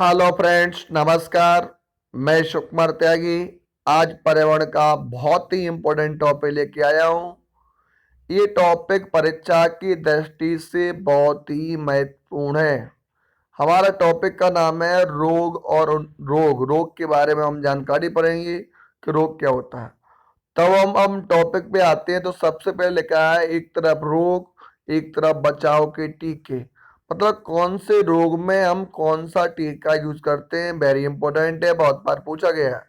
Hello friends, नमस्कार। मैं सुकुमार त्यागी आज पर्यावरण का बहुत ही इम्पोर्टेंट टॉपिक लेके आया हूँ। ये टॉपिक परीक्षा की दृष्टि से बहुत ही महत्वपूर्ण है। हमारा टॉपिक का नाम है रोग और रोग रोग के बारे में हम जानकारी पढ़ेंगे कि रोग क्या होता है। तब हम टॉपिक पे आते हैं तो सबसे पहले लिखा है एक तरफ रोग, एक तरफ बचाव के टीके। मतलब कौन से रोग में हम कौन सा टीका यूज करते हैं, वेरी इंपॉर्टेंट है, बहुत बार पूछा गया है।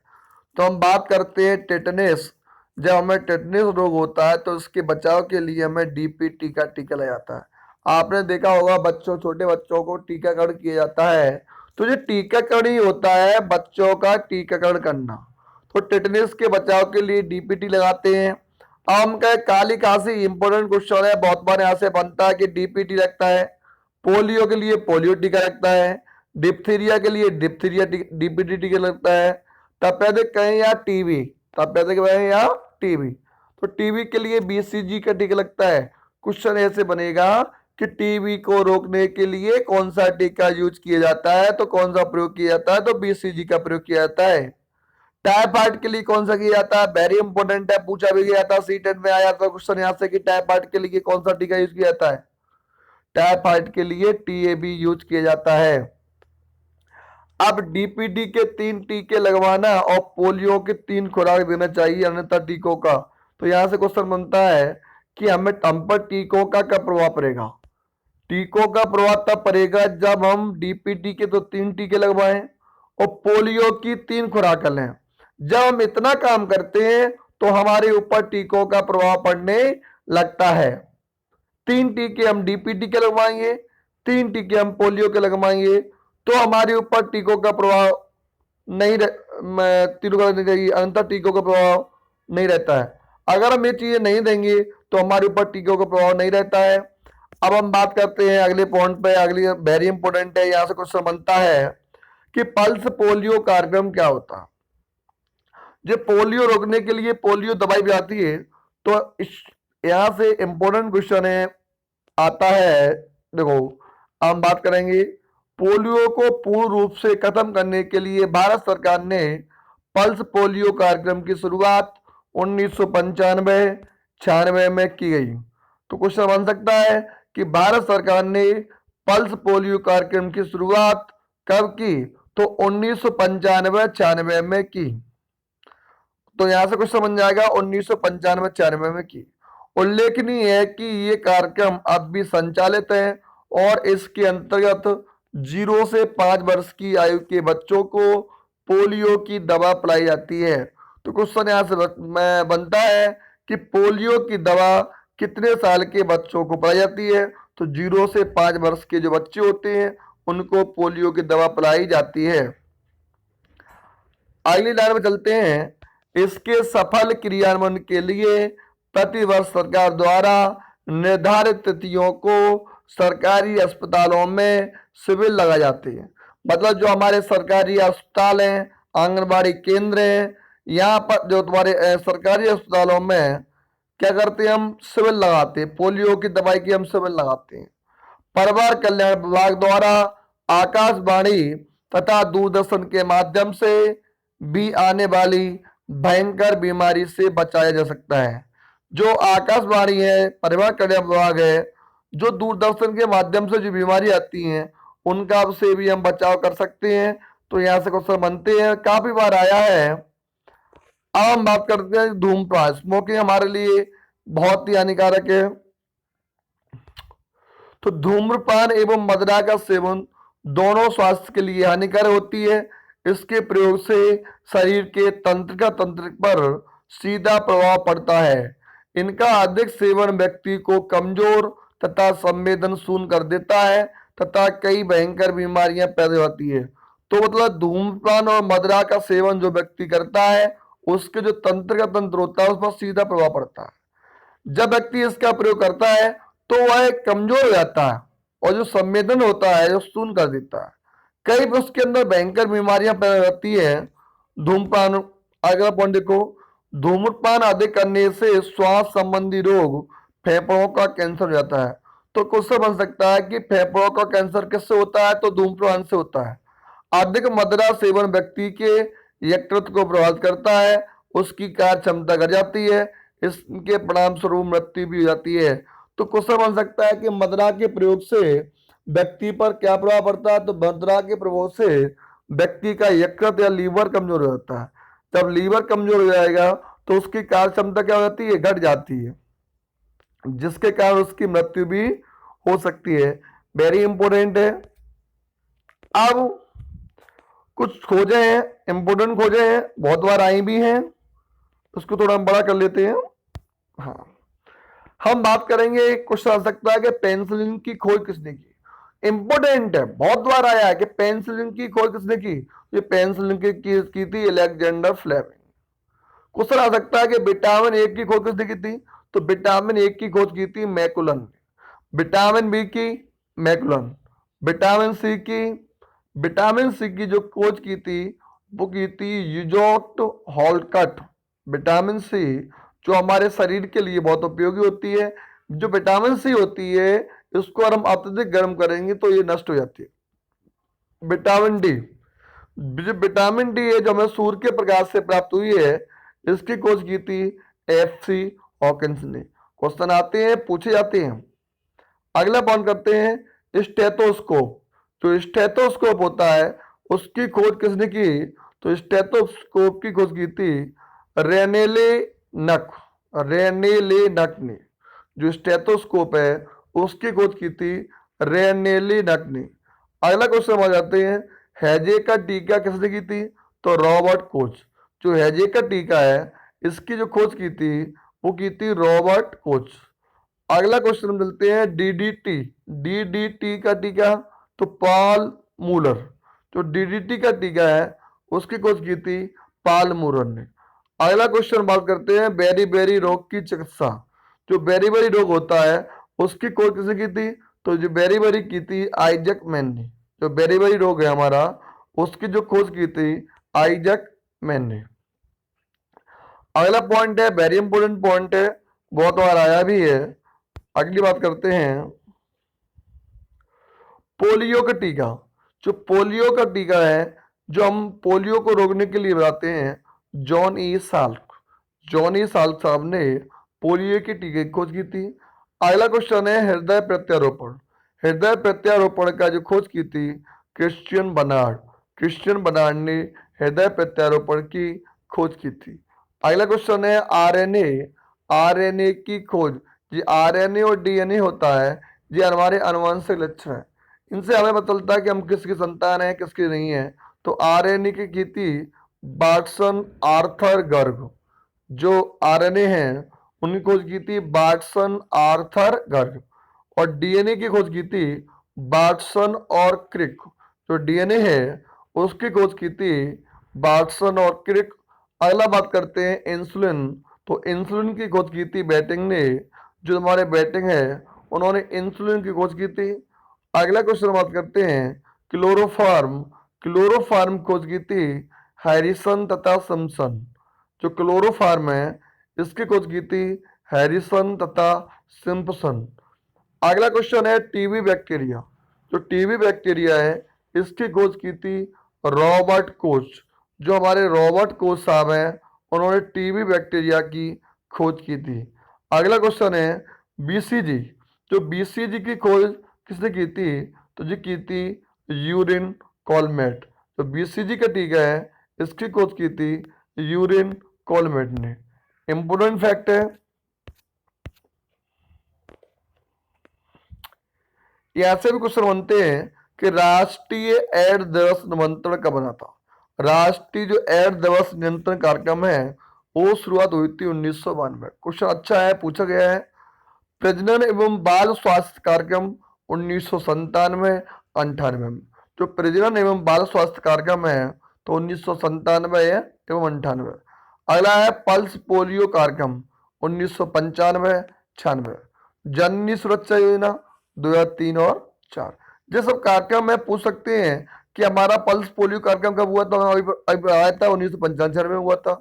तो हम बात करते हैं टेटनेस। जब हमें टेटनेस रोग होता है तो उसके बचाव के लिए हमें डीपीटी का टीका लगाया जाता है। आपने देखा होगा बच्चों, छोटे बच्चों को टीकाकरण किया जाता है। तो ये टीकाकरण ही होता है बच्चों का टीकाकरण करना। तो टेटनेस के बचाव के लिए डीपीटी लगाते हैं। आम का काली खांसी इंपॉर्टेंट क्वेश्चन है, बहुत बार यहाँ से बनता है कि डीपीटी लगता है। पोलियो के लिए पोलियो टीका लगता है। डिप्थीरिया के लिए डिप्थीरिया डीपीटी टीका लगता है। तपेदिक कहें या टीबी, तपेदिक कहें या टीबी, तो टीबी के लिए बीसीजी का टीका लगता है। क्वेश्चन ऐसे बनेगा कि टीबी को रोकने के लिए कौन सा टीका यूज किया जाता है, तो कौन सा प्रयोग किया जाता है, तो बीसीजी का प्रयोग किया जाता है। टाइफाइड के लिए कौन सा किया जाता है, वेरी इंपॉर्टेंट है, पूछा भी गया था, सी10 में आया था क्वेश्चन यहाँ से कि टाइफाइड के लिए कौन सा टीका यूज किया जाता है। टाइफाइड के लिए टीएबी यूज किया जाता है। अब डीपीटी के 3 टीके लगवाना और पोलियो के 3 खुराक देना चाहिए अन्यथा टीकों का। तो यहां से क्वेश्चन बनता है कि हम पर टीकों का क्या प्रभाव पड़ेगा। टीकों का प्रभाव तब पड़ेगा जब हम डीपीटी के तो 3 टीके लगवाएं और पोलियो की 3 खुराक लें। जब हम इतना काम करते हैं तो हमारे ऊपर टीकों का प्रभाव पड़ने लगता है। 3 टीके हम डीपीटी के लगवाएंगे, 3 टीके हम पोलियो के लगवाएंगे, तो हमारे ऊपर टीकों का प्रभाव नहीं अंतर टीकों का प्रभाव नहीं रहता है। अगर हम ये चीजें नहीं देंगे तो हमारे ऊपर टीकों का प्रभाव नहीं रहता है। अब हम बात करते हैं अगले पॉइंट पे, अगली वेरी इंपॉर्टेंट है, यहां से क्वेश्चन बनता है कि पल्स पोलियो कार्यक्रम क्या होता है। जो पोलियो रोकने के लिए पोलियो दवाई भी आती है, तो इस यहां से इंपॉर्टेंट क्वेश्चन है आता है। देखो हम बात करेंगे पोलियो को पूर्ण रूप से खत्म करने के लिए भारत सरकार ने पल्स पोलियो कार्यक्रम की शुरुआत 1995-96 में की गई। तो क्वेश्चन बन सकता है कि भारत सरकार ने पल्स पोलियो कार्यक्रम की शुरुआत कब की, तो 1995-96 में की। तो यहां से क्वेश्चन बन जाएगा 1995-96 में की। उल्लेखनीय है कि ये कार्यक्रम अब भी संचालित है और इसके अंतर्गत 0 से 5 वर्ष की आयु के बच्चों को पोलियो की दवा पिलाई जाती है। तो क्वेश्चन यहां से बनता है कि पोलियो की दवा कितने साल के बच्चों को पिलाई जाती है, तो 0 से 5 वर्ष के जो बच्चे होते हैं उनको पोलियो की दवा पिलाई जाती है। अगली लाइन में चलते हैं। इसके सफल क्रियान्वयन के लिए प्रतिवर्ष सरकार द्वारा निर्धारित तिथियों को सरकारी अस्पतालों में शिविर लगाए जाते हैं। मतलब जो हमारे सरकारी अस्पताल हैं, आंगनबाड़ी केंद्र हैं, यहाँ पर जो तुम्हारे सरकारी अस्पतालों में क्या करते हैं, हम शिविर लगाते हैं, पोलियो की दवाई की हम शिविर लगाते हैं। परिवार कल्याण विभाग द्वारा आकाशवाणी तथा दूरदर्शन के माध्यम से भी आने वाली भयंकर बीमारी से बचाया जा सकता है। जो आकाशवाणी है, परिवार कल्याण विभाग है, जो दूरदर्शन के माध्यम से जो बीमारी आती हैं उनका से भी हम बचाव कर सकते हैं। तो यहाँ से क्वेश्चन बनते हैं, काफी बार आया है। अब हम बात करते हैं धूम्रपान। स्मोकिंग हमारे लिए बहुत ही हानिकारक है। तो धूम्रपान एवं मदिरा का सेवन दोनों स्वास्थ्य के लिए हानिकारक होती है। इसके प्रयोग से शरीर के तंत्र पर सीधा प्रभाव पड़ता है। इनका अधिक सेवन व्यक्ति को कमजोर तथा संवेदनशील कर देता है तथा कई भयंकर बीमारियां पैदा होती है। तो मतलब धूम्रपान और मदिरा का सेवन जो व्यक्ति करता है उसके जो तंत्र होता है उस पर सीधा प्रभाव पड़ता है। जब व्यक्ति इसका प्रयोग करता है तो वह कमजोर हो जाता है और जो संवेदन होता है जो शून्य कर देता है। कई उसके अंदर भयंकर बीमारियां पैदा होती है। धूम्रपान, अगला पॉइंट देखो, धूम्रपान अधिक करने से श्वास संबंधी रोग, फेफड़ों का कैंसर हो जाता है। तो क्वेश्चन बन सकता है कि फेफड़ों का कैंसर किससे होता है, तो धूम्रपान से होता है। अधिक मदिरा सेवन व्यक्ति के यकृत को प्रभावित करता है, उसकी कार्य क्षमता घट जाती है, इसके परिणाम स्वरूप मृत्यु भी हो जाती है। तो क्वेश्चन बन सकता है कि मदिरा के प्रयोग से व्यक्ति पर क्या प्रभाव पड़ता है? तो मदिरा के प्रभाव से व्यक्ति का यकृत या लीवर कमजोर हो जाता है। जब लीवर कमजोर हो जाएगा तो उसकी कार्य क्षमता क्या हो जाती है? घट जाती है, जिसके कारण उसकी मृत्यु भी हो सकती है। वेरी इंपॉर्टेंट है। अब कुछ खोजे हैं, इंपोर्टेंट खोजे हैं, बहुत बार आई भी हैं, उसको थोड़ा हम बड़ा कर लेते हैं। हाँ, हम बात करेंगे, क्वेश्चन आ सकता है कि पेनिसिलिन की खोज किसने की? इंपोर्टेंट है, बहुत बार आया है कि पेनिसिलिन की खोज किसने की? ये पेनिसिलिन की थी अलेक्जेंडर फ्लेमिंग। क्वेश्चन आ सकता है कि विटामिन ए की खोज किसने की थी? तो विटामिन ए की खोज की थी मैकुलन ने। विटामिन बी की मैकुलन। विटामिन सी की जो खोज की थी वो की थी यूजोट हॉलकट। विटामिन सी जो हमारे शरीर के लिए बहुत उपयोगी होती है, जो विटामिन सी होती है इसको अगर हम अत्यधिक गर्म करेंगे तो ये नष्ट हो जाती है। विटामिन डी, जो विटामिन डी है जो हमें सूर्य के प्रकाश से प्राप्त हुई है, इसकी खोज की थी FC हॉकिंस ने। क्वेश्चन आते हैं, पूछे जाते हैं। अगला पॉइंट करते हैं स्टेथोस्कोप। जो स्टेथोस्कोप होता है उसकी खोज किसने की? तो स्टेथोस्कोप की खोज की थी रेनेले नक ने। जो स्टेथोस्कोप है उसकी खोज की थी रेनेले नक ने। अगला क्वेश्चन आ जाते हैं, हैजे का टीका किसने की थी? तो रॉबर्ट कोच। जो हैजे का टीका है इसकी जो खोज की थी वो की थी रॉबर्ट कोच। अगला क्वेश्चन मिलते हैं डीडीटी का टीका, तो पॉल मूलर। जो डीडीटी का टीका है उसकी खोज की थी पॉल मूलर ने। अगला क्वेश्चन बात करते हैं बेरी रोग की चिकित्सा। जो बेरी रोग होता है उसकी खोज किसने की थी? तो जो बेरी की थी आइजक मैन ने। जो बेरी रोग है हमारा उसकी जो खोज की थी आइजक मैन ने। अगला पॉइंट है, वेरी इंपोर्टेंट पॉइंट है, बहुत बार आया भी है। अगली बात करते हैं पोलियो का टीका। जो पोलियो का टीका है जो हम पोलियो को रोकने के लिए बनाते हैं, जॉन ई साल्क साहब ने पोलियो के टीके की खोज की थी। अगला क्वेश्चन है हृदय प्रत्यारोपण का जो खोज की थी क्रिश्चियन बर्नार्ड ने हृदय प्रत्यारोपण की खोज की थी। अगला क्वेश्चन है आरएनए की खोज। जी आरएनए और डीएनए होता है, ये हमारे आनुवंशिक लक्षण है, इनसे हमें पता चलता है कि हम किसकी संतान है किसकी नहीं है। तो आरएनए की थी वाटसन आर्थर गर्ग। जो आरएनए हैं उनकी खोज की थी वाटसन आर्थर गर्ग। और डीएनए की खोज की थी वाटसन और क्रिक। जो डीएनए है उसकी खोज की थी वाटसन और क्रिक। अगला बात करते हैं इंसुलिन। तो इंसुलिन की खोज की थी बेटिंग ने। जो हमारे बेटिंग है उन्होंने इंसुलिन की खोज की थी। अगला क्वेश्चन बात करते हैं क्लोरोफार्म खोज की थी हैरिसन तथा सिम्पसन। जो क्लोरोफार्म है इसकी खोज की थी हैरिसन तथा सिम्पसन। अगला क्वेश्चन है टीबी बैक्टीरिया। जो टीबी बैक्टीरिया है इसकी खोज की थी रॉबर्ट कोच। जो हमारे रॉबर्ट कोच साहब हैं उन्होंने टीबी बैक्टीरिया की खोज की थी। अगला क्वेश्चन है बीसीजी। जो बीसीजी की खोज किसने की थी? तो जी की थी यूरिन कॉलमेट। तो बीसीजी का टीका है इसकी खोज की थी यूरिन कॉलमेट ने। इंपोर्टेंट फैक्ट है, ये ऐसे भी क्वेश्चन बनते हैं कि राष्ट्रीय एड्स दिवस निमंत्रण कब बना था? राष्ट्रीय जो एड्स दिवस नियंत्रण कार्यक्रम है वो शुरुआत हुई थी 1992। क्वेश्चन अच्छा है, पूछा गया है। प्रजनन एवं बाल स्वास्थ्य कार्यक्रम 1997-98 में। जो प्रजनन एवं बाल स्वास्थ्य कार्यक्रम है तो 1997 एवं 98। अगला है पल्स पोलियो कार्यक्रम 1995-96। जननी सुरक्षा योजना 2003 और 4। ये सब कार्यक्रम में पूछ सकते हैं कि हमारा पल्स पोलियो कार्यक्रम कब हुआ था? अभी आया था 1995 में हुआ था।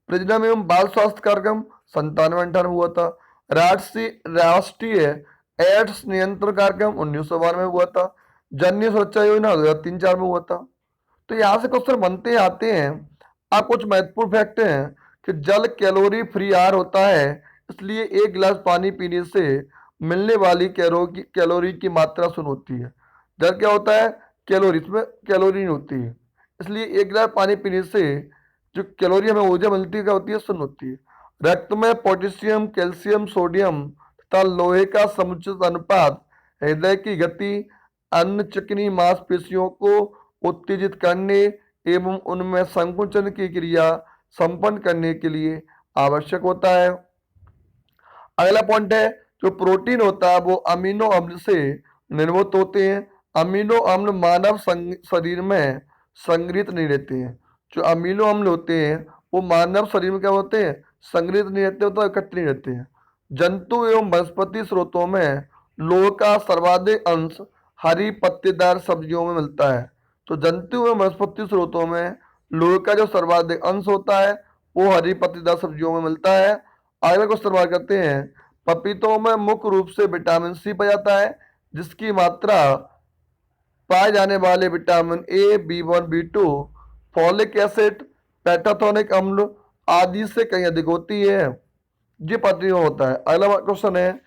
प्रजनन एवं बाल स्वास्थ्य कार्यक्रम 97-98 हुआ था। राष्ट्रीय एड्स नियंत्रण कार्यक्रम 1992 में हुआ था। जननी सुरक्षा योजना 2003-4 में हुआ था। तो यहाँ से क्वेश्चन बनते आते हैं। अब कुछ महत्वपूर्ण फैक्ट हैं कि जल कैलोरी फ्री आहार होता है, इसलिए एक गिलास पानी पीने से मिलने वाली कैलोरी की मात्रा शून्य होती है। जल क्या होता है? कैलोरी, इसमें कैलोरी नहीं होती है, इसलिए एक गिलास पानी पीने से जो कैलोरी हमें ऊर्जा मिलती है क्या होती है? शून्य होती है। रक्त में पोटेशियम, कैल्शियम, सोडियम तथा लोहे का समुचित अनुपात हृदय की गति, अन्य चिकनी मांसपेशियों को उत्तेजित करने एवं उनमें संकुचन की क्रिया संपन्न करने के लिए आवश्यक होता है। अगला पॉइंट है, जो प्रोटीन होता है वो अमीनो अम्ल से निर्मित होते हैं। अमीनो अम्ल मानव शरीर में संग्रहित नहीं रहते हैं। जो अमीनो अम्ल होते हैं वो मानव शरीर में क्या होते हैं? संग्रहित नहीं रहते, तो इकट्ठे नहीं रहते हैं। जंतु एवं वनस्पति स्रोतों में लोह का सर्वाधिक अंश हरी पत्तेदार सब्जियों में मिलता है। तो जंतु एवं वनस्पति स्रोतों में लोह का जो सर्वाधिक अंश होता है वो हरी पत्तेदार सब्जियों में मिलता है। अगला क्वेश्चन बात करते हैं, पपीतों में मुख्य रूप से विटामिन सी पाया जाता है, जिसकी मात्रा पाए जाने वाले vitamin A, B1, बी2, folic acid, pantothenic अम्ल आदि से कहीं अधिक होती है। ये पत्तियों होता है। अगला क्वेश्चन है,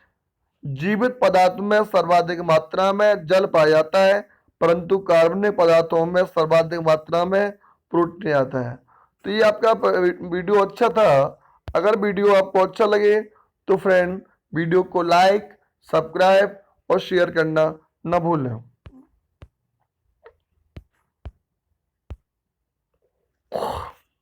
जीवित पदार्थ में सर्वाधिक मात्रा में जल पाया जाता है, परंतु कार्बनिक पदार्थों में सर्वाधिक मात्रा में प्रोटीन आता है। तो ये आपका वीडियो अच्छा था। अगर वीडियो आपको अच्छा लगे तो फ्रेंड वीडियो को लाइक, सब्सक्राइब और शेयर करना न भूलें।